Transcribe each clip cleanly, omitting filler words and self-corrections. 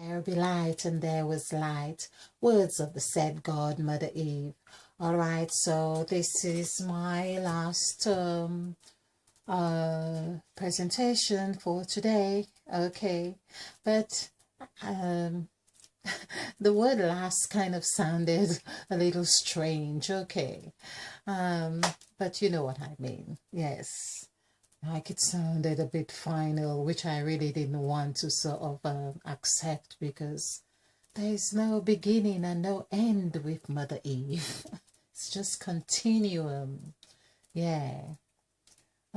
There be light, and there was light. Words of the said God, Mother Eve. All right, so this is my last presentation for today. Okay, but um, the word last kind of sounded a little strange. Okay, but you know what I mean. Yes. Like it sounded a bit final, which I really didn't want to sort of accept because there is no beginning and no end with Mother Eve. It's just continuum. Yeah.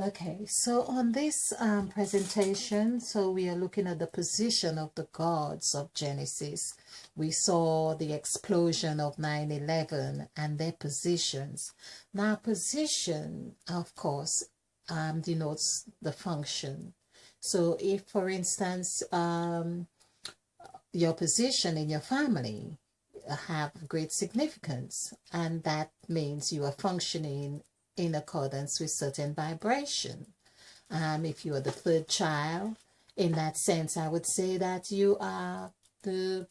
Okay, so on this presentation, so we are looking at the position of the gods of Genesis. We saw the explosion of 9/11 and their positions. Now, position, of course, denotes the function. So if, for instance, your position in your family have great significance, and that means you are functioning in accordance with certain vibration. If you are the third child, in that sense, I would say that you are the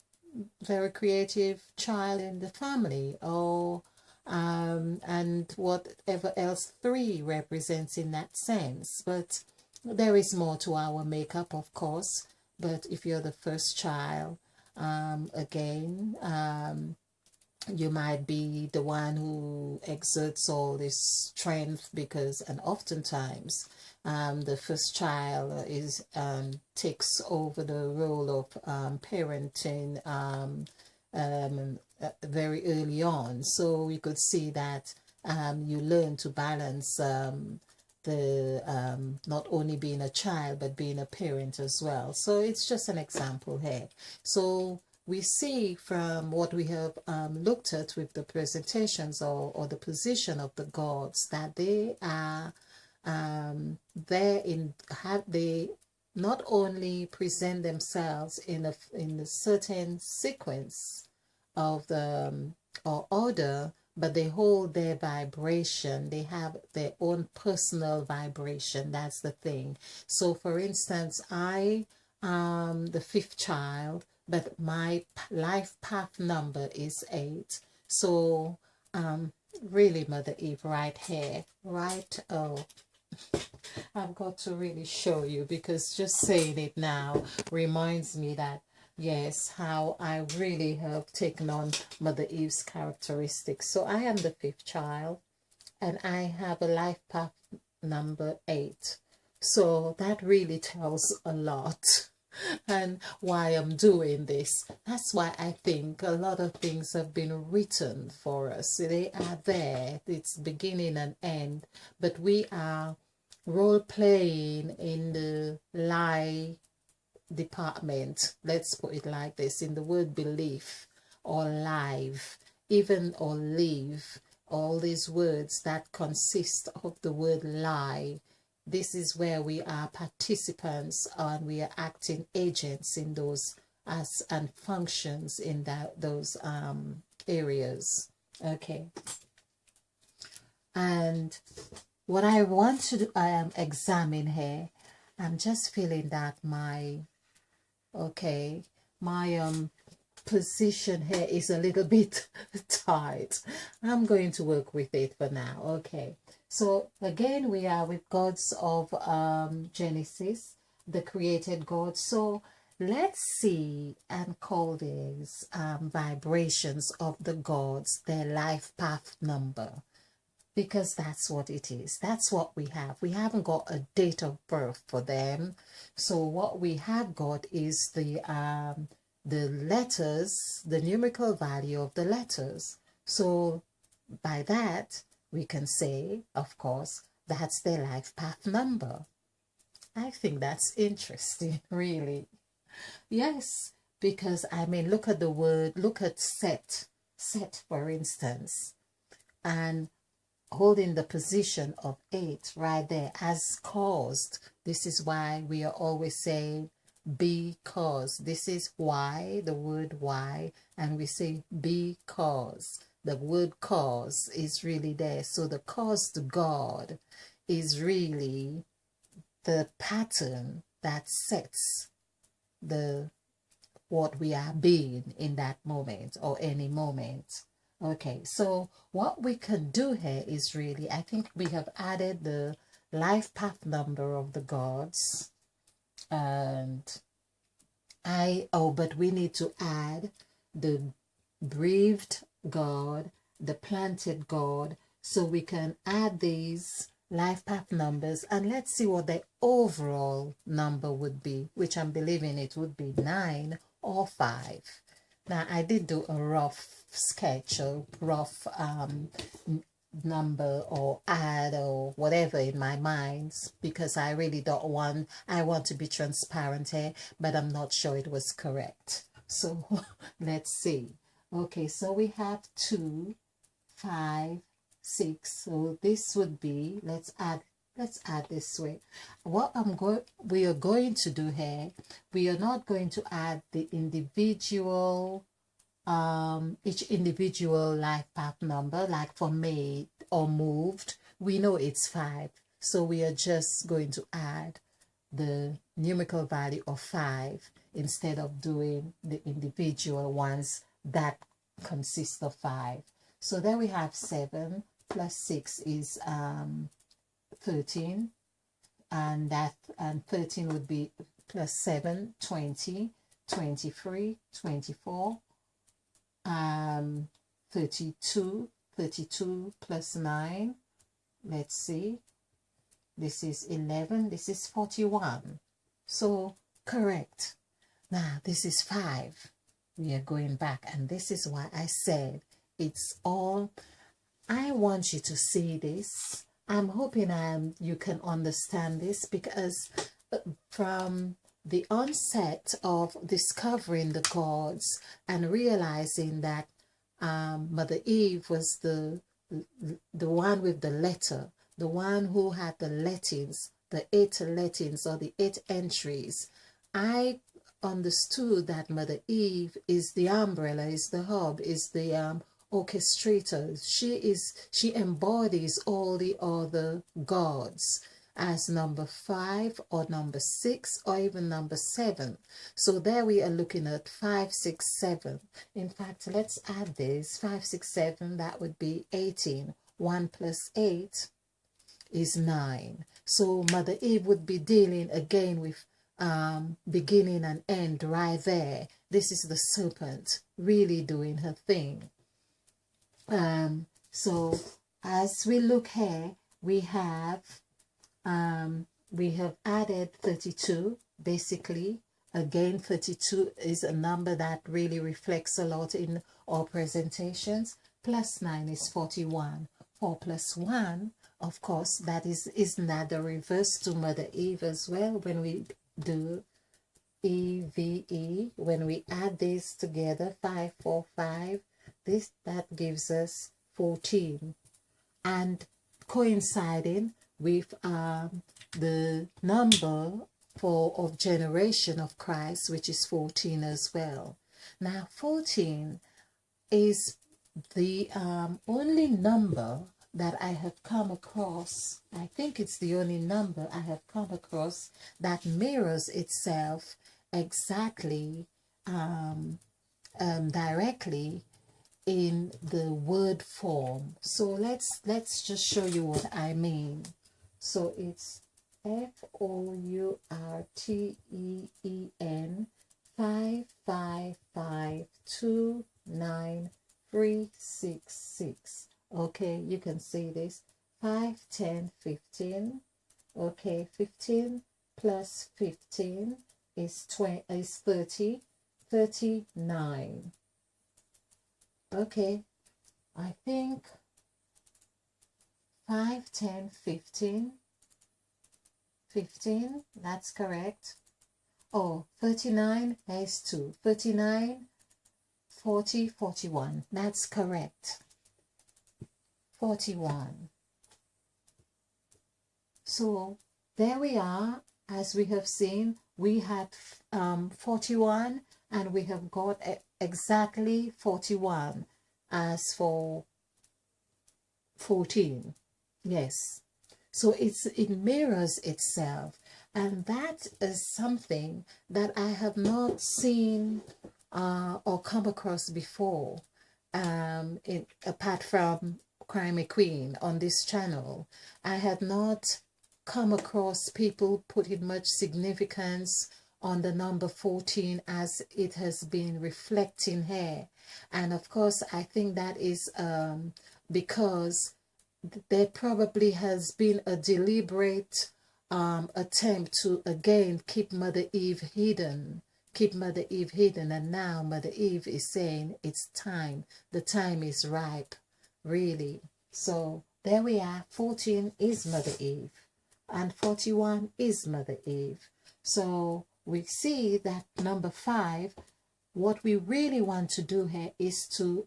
very creative child in the family, or and whatever else three represents in that sense. But there is more to our makeup, of course. But if you're the first child, again, you might be the one who exerts all this strength because, and oftentimes, the first child is takes over the role of parenting very early on. So we could see that you learn to balance the not only being a child but being a parent as well. So it's just an example here. So we see from what we have looked at with the presentations or the position of the gods that they are there in have they not only present themselves in a certain sequence of the or order, but they hold their vibration. They have their own personal vibration. That's the thing. So for instance, I am the fifth child, but my life path number is 8. So really, Mother Eve, right here, right? Oh, I've got to really show you, because just saying it now reminds me that yes, how I really have taken on Mother Eve's characteristics. So I am the fifth child, and I have a life path number 8. So that really tells a lot. And why I'm doing this. That's why I think a lot of things have been written for us. They are there. It's beginning and end. But we are role playing in the lie department. Let's put it like this, in the word belief or live, even or live. All these words that consist of the word lie. This is where we are participants and we are acting agents in those as and functions in those areas. Okay. And what I want to examine here, I'm just feeling that my position here is a little bit tight. I'm going to work with it for now. Okay. So again, we are with gods of Genesis, the created God. So let's see and call these vibrations of the gods their life path number, because that's what it is. That's what we have. We haven't got a date of birth for them. So what we have got is the letters, the numerical value of the letters. So by that, we can say, of course, that's their life path number. I think that's interesting, really. Yes, because I mean, look at the word, look at Set, for instance, and holding the position of 8 right there as caused. This is why we are always saying because. This is why, the word why, and we say because. The word cause is really there. So the caused God is really the pattern that sets the what we are being in that moment or any moment. Okay, so what we can do here is really, I think we have added the life path number of the gods, and but we need to add the breathed God, the planted God, so we can add these life path numbers and let's see what the overall number would be, which I'm believing it would be 9 or 5. Now I did do a rough sketch or rough number or add or whatever in my mind, because I really I want to be transparent here, but I'm not sure it was correct. So let's see. Okay, so we have 2, 5, 6. So this would be, let's add this way. What we are going to do here, we are not going to add the individual each individual life path number, like for made or moved. We know it's 5, so we are just going to add the numerical value of 5 instead of doing the individual ones that consist of 5. So there we have 7 plus 6 is 13, and 13 would be plus 7, 20, 23, 24, 32 plus 9, let's see, this is 11, this is 41. So correct. Now this is 5. We are going back, and this is why I said it's all, I want you to see this. I'm hoping you can understand this, because from the onset of discovering the gods and realizing that Mother Eve was the one with the letter, the one who had the lettings, the 8 lettings or the 8 entries, I understood that Mother Eve is the umbrella, is the hub, is the orchestrator. She embodies all the other gods as number 5 or number 6 or even number 7. So there we are looking at 5, 6, 7. In fact, let's add this 5, 6, 7. That would be 18. 1 plus 8 is 9. So Mother Eve would be dealing again with beginning and end right there. This is the serpent really doing her thing. So as we look here, we have added 32. Basically, again, 32 is a number that really reflects a lot in our presentations. Plus 9 is 41. 4 plus 1, of course, isn't that the reverse to Mother Eve as well? When we do EVE, when we add these together, 5, 4, 5, that gives us 14. And coinciding with the number of generation of Christ, which is 14 as well. Now 14 is the only number that I have come across. I think it's the only number I have come across that mirrors itself exactly directly in the word form. So let's just show you what I mean. So it's FOURTEEN 5552936. Okay, you can see this. 5, 10, 15. Okay, 15 plus 15 is 30, 39. Okay, I think 5, 10, 15, 15, that's correct. Oh, 39 is 2, 39, 40, 41, that's correct. 41. So there we are. As we have seen, we had 41, and we have got exactly 41 as for 14. Yes, so it mirrors itself. And that is something that I have not seen or come across before, apart from Crime Queen on this channel. I had not come across people putting much significance on the number 14 as it has been reflecting here. And of course, I think that is because there probably has been a deliberate attempt to again keep Mother Eve hidden. Keep Mother Eve hidden, and now Mother Eve is saying it's time. The time is ripe, really. So there we are. 14 is Mother Eve, and 41 is Mother Eve. So we see that number 5, what we really want to do here is to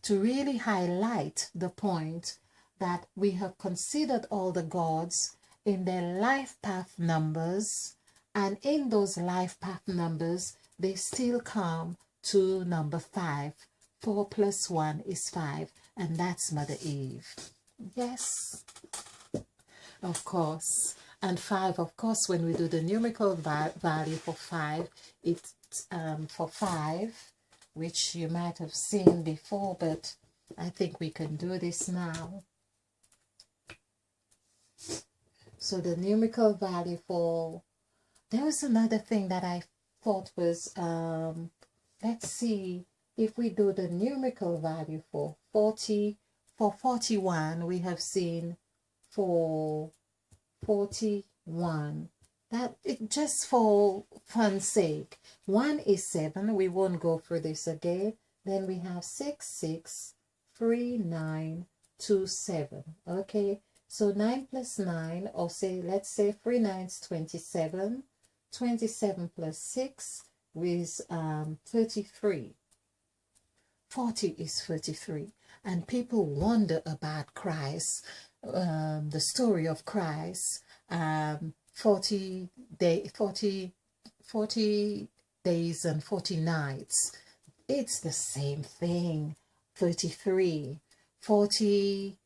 really highlight the point that we have considered all the gods in their life path numbers, and in those life path numbers they still come to number 5. 4 plus 1 is 5, and that's Mother Eve. Yes, of course. And 5, of course, when we do the numerical value for 5, it's for 5, which you might have seen before, but I think we can do this now. So the numerical value for, there was another thing that I thought was, let's see, if we do the numerical value for 40, for 41, we have seen for 41, that it just for fun's sake, 1 is 7, we won't go through this again. Then we have 6, 6, 3, 9, 2, 7. Okay, so 9 plus 9, or say, let's say 3 9s 27. 27 plus 6 is 33. 40 is 33. And people wonder about Christ, the story of Christ, 40 days and 40 nights. It's the same thing. 33, 40,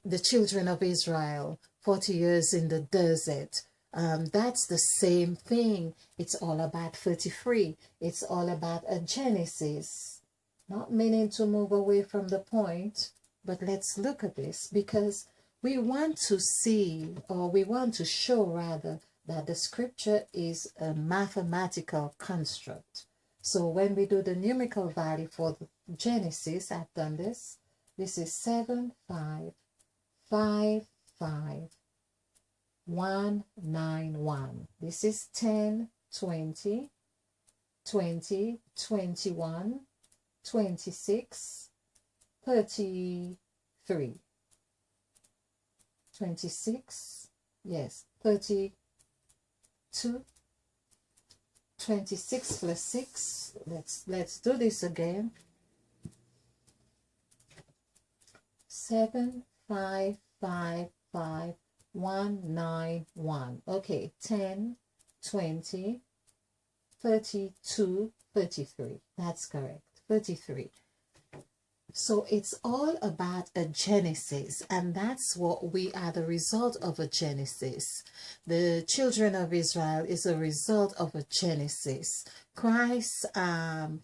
the children of Israel, 40 years in the desert. That's the same thing. It's all about 33. It's all about a Genesis. Not meaning to move away from the point, but let's look at this, because we want to see, or we want to show rather, that the scripture is a mathematical construct. So when we do the numerical value for the Genesis, I've done this. This is 7, 5, 5, 5, 1, 9, 1. This is 10, 20, 20, 21, 26, 33, 26, yes, 32, 26 plus 6, let's do this again. 7, 5, 5, 5, 1, 9, 1. Okay, 10, 20, 32, 33. That's correct. 33. So it's all about a Genesis, and that's what we are, the result of a Genesis. The children of Israel is a result of a Genesis. Christ's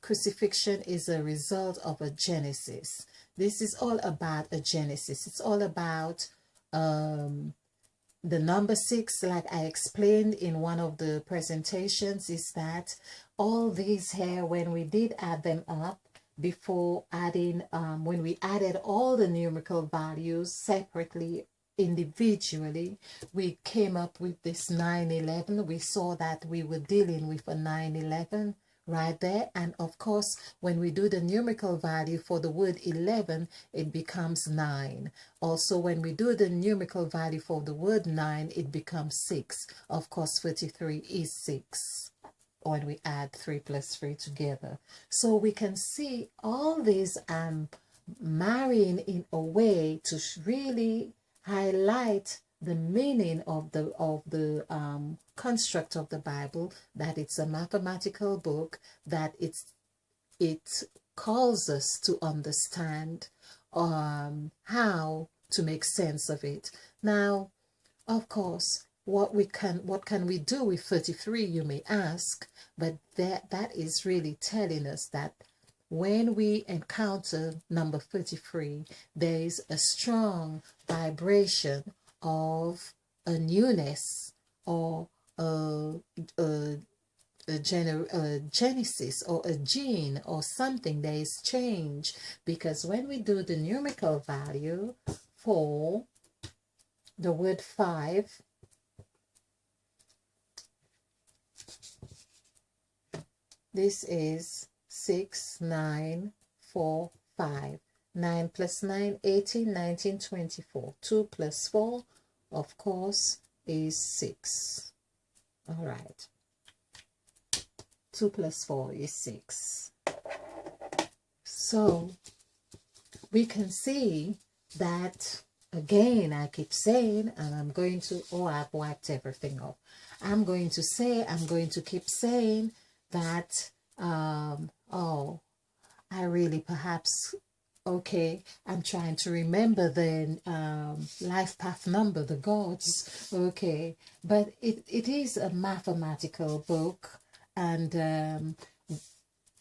crucifixion is a result of a Genesis. This is all about a Genesis. It's all about the number 6, like I explained in one of the presentations, is that all these here, when we did add them up, before adding, when we added all the numerical values separately, individually, we came up with this 911. We saw that we were dealing with a 911 right there. And of course, when we do the numerical value for the word 11, it becomes 9. Also, when we do the numerical value for the word 9, it becomes 6. Of course, 33 is 6 when we add 3 plus 3 together. So we can see all these marrying in a way to really highlight the meaning of the construct of the Bible, that it's a mathematical book, that it calls us to understand how to make sense of it. Now, Of course, what can we do with 33, you may ask, but that is really telling us that when we encounter number 33, there is a strong vibration of a newness, or a, a, a genesis, or a gene, or something. There is change, because when we do the numerical value for the word 5, this is 6, 9, 4, 5. 9 plus 9, 18, 19, 24. 2 plus 4, of course, is 6. All right. 2 plus 4 is 6. So we can see that, again, I keep saying, and I'm going to, oh, I've wiped everything off. I'm going to keep saying that, oh, I really perhaps, okay, I'm trying to remember the life path number, the gods, okay, but it is a mathematical book, and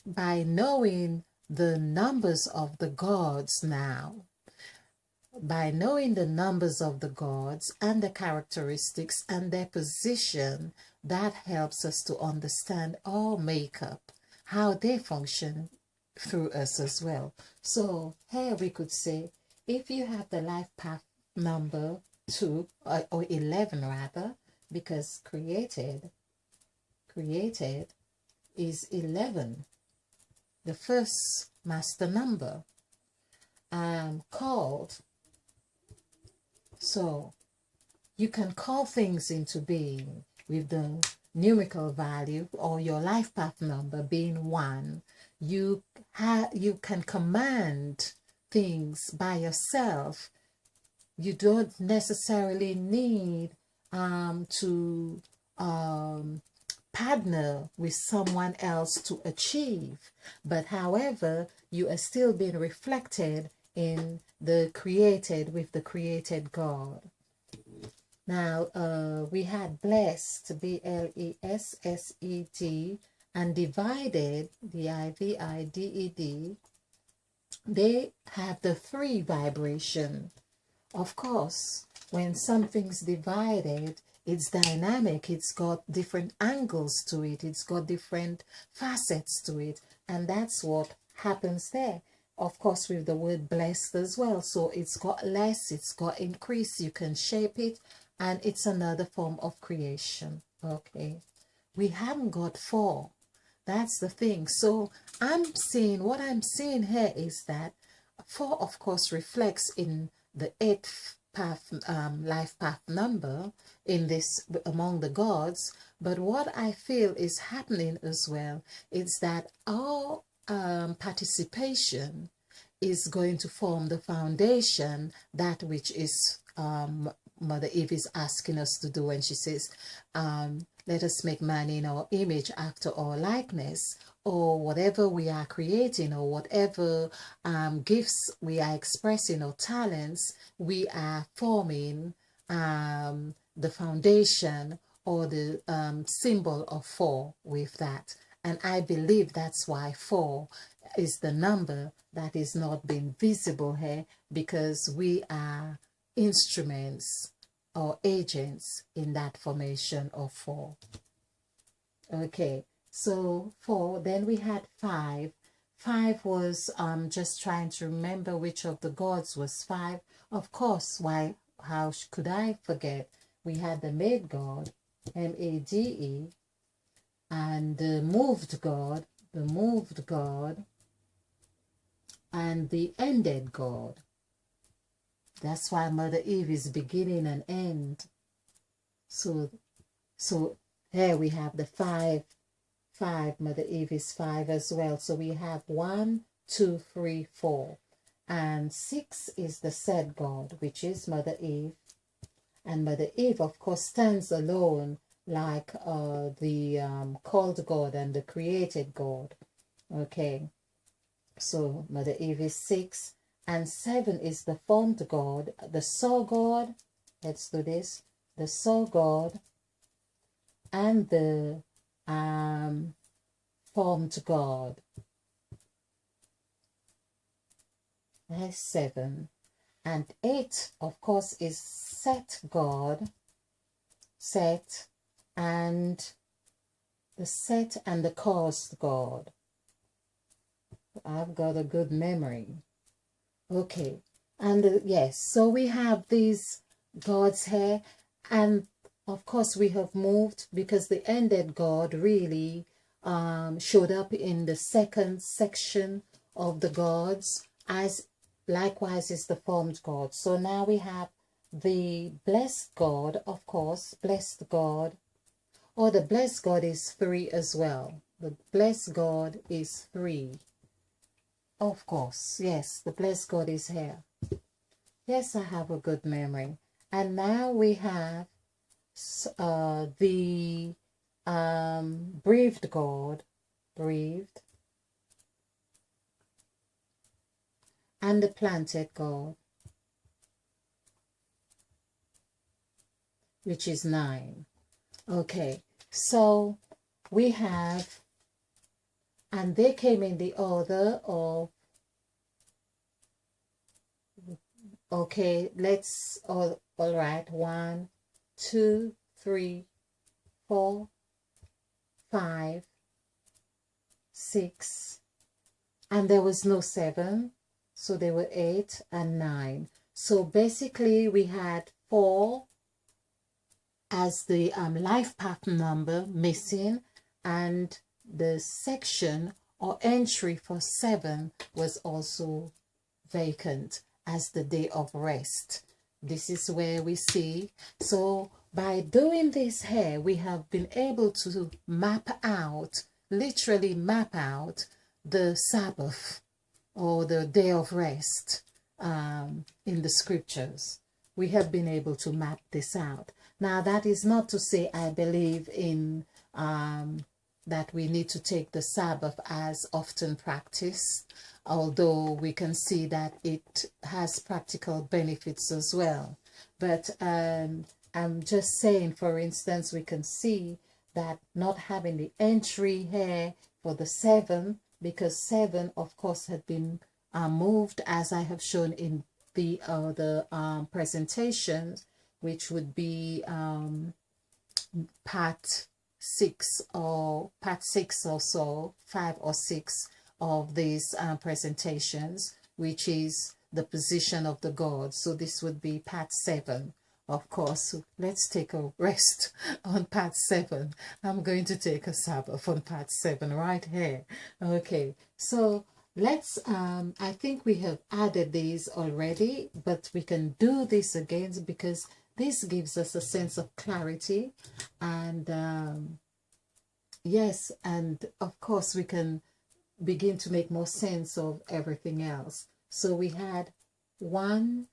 by knowing the numbers of the gods now, by knowing the numbers of the gods and the characteristics and their position, that helps us to understand our makeup, how they function through us as well. So here we could say, if you have the life path number 2, or 11 rather, because created is 11, the first master number, called. So you can call things into being with the numerical value, or your life path number being 1. You can command things by yourself. You don't necessarily need to partner with someone else to achieve, but however, you are still being reflected in the created, with the created God. Now, we had blessed, BLESSED, and divided, DIVIDED. They have the 3 vibration. Of course, when something's divided, it's dynamic, it's got different angles to it, it's got different facets to it, and that's what happens there. Of course, with the word blessed as well. So it's got less, it's got increase, you can shape it, and it's another form of creation. Okay, we haven't got 4. That's the thing. So what I'm seeing here is that 4, of course, reflects in the 8th path, life path number in this, among the gods. But what I feel is happening as well is that our participation is going to form the foundation, that which is Mother Eve is asking us to do when she says, let us make man in our image, after our likeness, or whatever we are creating, or whatever gifts we are expressing, or talents, we are forming the foundation, or the symbol of 4 with that. And I believe that's why 4 is the number that is not being visible here, because we are instruments or agents in that formation of 4. Okay, so 4, then we had 5. 5 was just trying to remember which of the gods was 5. Of course, how could I forget? We had the made God, MADE, and the moved God, and the ended God. That's why Mother Eve is beginning and end. So here we have the 5. Mother Eve is 5 as well. So we have 1, 2, 3, 4. And 6 is the said God, which is Mother Eve. And Mother Eve, of course, stands alone, like the called God and the created God. Okay, so Mother Eve is 6, and 7 is the formed God, the saw God. Let's do this. the soul God, and the formed God. That's 7. And 8, of course, is set God, set, and the set and the caused God. I've got a good memory. Okay. And yes, so we have these gods here, and of course we have moved because the ended God really showed up in the second section of the gods, as likewise is the formed God. So now we have the blessed God, of course, blessed God, or the blessed God is 3 as well. The blessed God is 3. Of course, yes, the blessed God is here. Yes, I have a good memory. And now we have the breathed God, breathed, and the planted God, which is 9. Okay, so we have, and they came in the order of, okay, let's, all right, 1, 2, 3, 4, 5, 6, and there was no 7, so there were 8 and 9. So basically we had 4 as the life path number missing, and the section or entry for 7 was also vacant as the day of rest. This is where we see. So by doing this here, we have been able to map out, literally map out the Sabbath or the day of rest in the scriptures. We have been able to map this out. Now, that is not to say I believe in that we need to take the Sabbath as often practiced, although we can see that it has practical benefits as well. But I'm just saying, for instance, we can see that not having the entry here for the 7, because 7, of course, had been moved, as I have shown in the other presentations, which would be part 6 or so, 5 or 6 of these presentations, which is the position of the God. So this would be part 7. Of course, let's take a rest on part 7. I'm going to take a Sabbath on part 7 right here. Okay, so let's, I think we have added these already, but we can do this again because this gives us a sense of clarity. And yes, and of course we can begin to make more sense of everything else. So we had 1,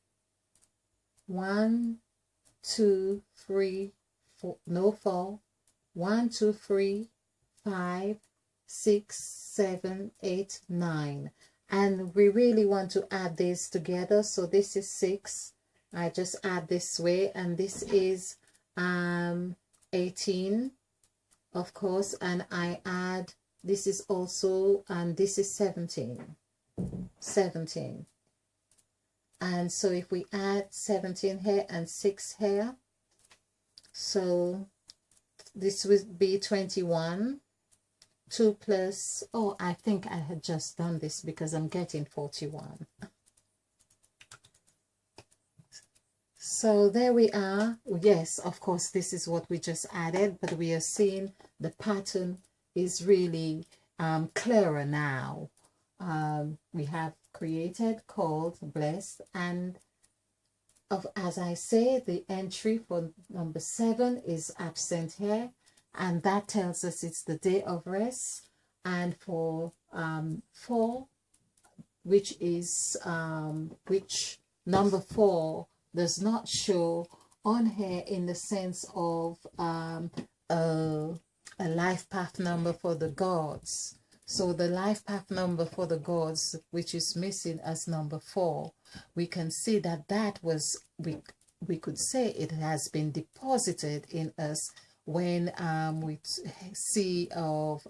2, 3, 4, no 4, 1, 2, 3, 5, 6, 7, 8, 9. And we really want to add these together. So this is 6. I just add this way, and this is 18, of course, and I add, this is also, and this is 17. And so if we add 17 here and 6 here, so this would be 21. 2 plus, oh, I think I had just done this because I'm getting 41. So there we are. Yes, of course, this is what we just added, but we are seeing the pattern is really clearer now. We have created, called, blessed, and as I say, the entry for number 7 is absent here, and that tells us it's the day of rest. And for 4, which is which number 4 does not show on here in the sense of a life path number for the gods. So the life path number for the gods, which is missing as number 4, we can see that that was we could say it has been deposited in us when we see of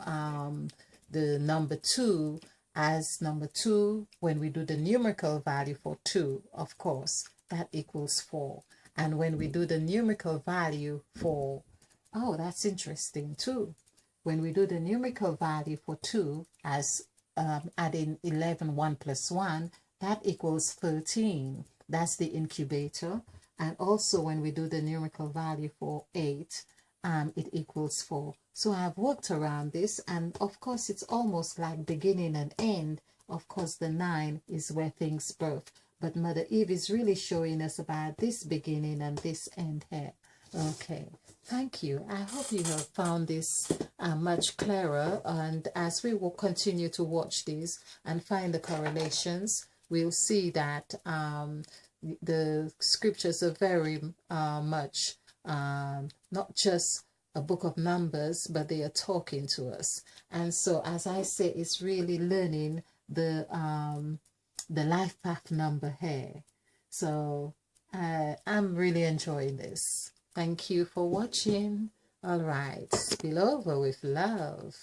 the number 2 as number 2. When we do the numerical value for 2, of course, that equals 4. And when we do the numerical value for, oh, that's interesting too. When we do the numerical value for 2 as adding 11, 1 plus 1, that equals 13. That's the incubator. And also when we do the numerical value for 8, it equals 4. So I've worked around this, and of course it's almost like beginning and end. Of course the 9 is where things birth, but Mother Eve is really showing us about this beginning and this end here. Okay, thank you. I hope you have found this much clearer, and as we will continue to watch these and find the correlations, we'll see that the scriptures are very much not just a book of numbers, but they are talking to us. And so, as I say, it's really learning the life path number here. So I'm really enjoying this. Thank you for watching. All right, spill over with love.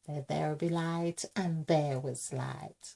Let there be light, and there was light.